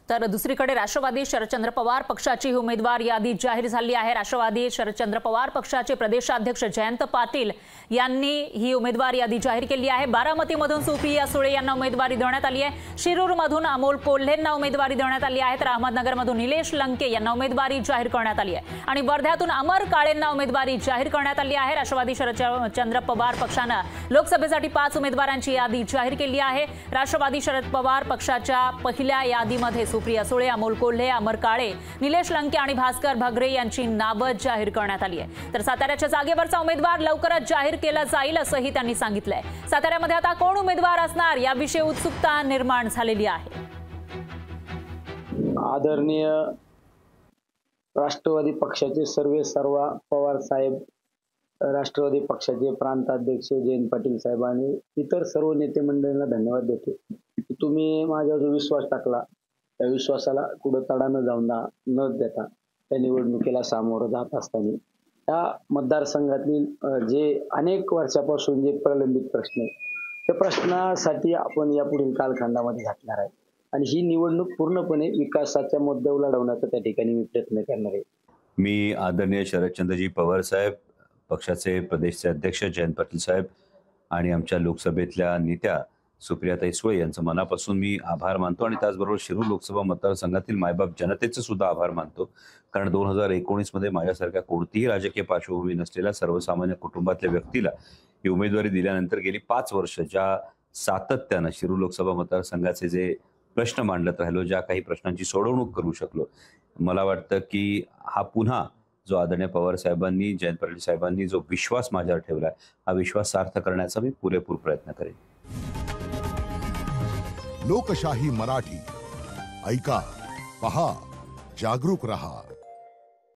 तर दुसरीकडे राष्ट्रवादी शरदचंद्र पवार पक्षाची उमेदवार यादी जाहीर झाली आहे। राष्ट्रवादी शरदचंद्र पवार पक्षाचे प्रदेशाध्यक्ष जयंत पाटील यांनी ही उमेदवार यादी जाहीर केली आहे। बारामतीमधून सुप्रिया सुळे यांना उमेदवारी देण्यात आली आहे। शिरूरमधून अमोल कोल्हेंना उमेदवारी देण्यात आली आहे। तर अहमदनगरमधून निलेश लंके यांना उमेदवारी जाहीर करण्यात आली आहे आणि वर्ध्यातून अमर काळेंना उमेदवारी जाहीर करण्यात आली आहे। राष्ट्रवादी शरदचंद्र पवार पक्षाने लोकसभेसाठी 5 उमेदवारांची यादी जाहीर केली आहे। राष्ट्रवादी शरद पवार पक्षाच्या पहिल्या यादीमध्ये सुप्रिया सुळे, अमोल कोल्हे, अमर काळे, निलेश लंके आणि भास्कर भगरे यांची नावे जाहीर करण्यात आली आहे। तर साताऱ्याच्या जागेवरचा उमेदवार लवकरच जाहीर केला जाईल असंही त्यांनी सांगितलंय। साताऱ्यामध्ये आता कोण उमेदवार असणार याविषयी उत्सुकता निर्माण झालेली आहे। आदरणीय राष्ट्रवादी पक्षाचे सर्वेसर्वा पवार साहेब, राष्ट्रवादी पक्षाचे प्रांताध्यक्ष जयंत पाटील साहेबांनी इतर सर्व नेते मंडळींना धन्यवाद देतो की तुम्ही माझ्यावर जो विश्वास टाकला त्या विश्वासाला कुठं तडा न देता त्या निवडणुकीला सामोरं जात असताना त्या मतदारसंघातील जे अनेक वर्षापासून जे प्रलंबित प्रश्न आहेत त्या प्रश्नासाठी आपण यापुढील कालखंडामध्ये घातणार आहे आणि ही निवडणूक पूर्णपणे विकासाच्या मुद्द्यावर लढवण्याचा त्या ठिकाणी मी प्रयत्न करणार आहे। मी आदरणीय शरदचंद्रजी पवार साहेब, पक्षाचे प्रदेशचे अध्यक्ष जयंत पाटील साहेब आणि आमच्या लोकसभेतल्या नेत्या सुप्रियाताई सुळे यांचं मनापासून मी आभार मानतो आणि त्याचबरोबर शिरूर लोकसभा मतदारसंघातील मायबाप जनतेचे सुद्धा आभार मानतो। कारण 2019 मध्ये माझ्यासारख्या कोणतीही राजकीय पार्श्वभूमी नसलेल्या सर्वसामान्य कुटुंबातल्या व्यक्तीला ही उमेदवारी दिल्यानंतर गेली 5 वर्ष ज्या सातत्यानं शिरूर लोकसभा मतदारसंघाचे जे प्रश्न मांडत राहिलो, ज्या काही प्रश्नांची सोडवणूक करू शकलो, मला वाटतं की हा पुन्हा जो आदरणीय पवार साहेबांनी, जयंत पाटील साहेबांनी जो विश्वास माझ्यावर ठेवलाय हा विश्वास सार्थ करण्याचा मी पुरेपूर प्रयत्न करेन। लोकशाही मराठी ऐका, पहा, जागरूक रहा।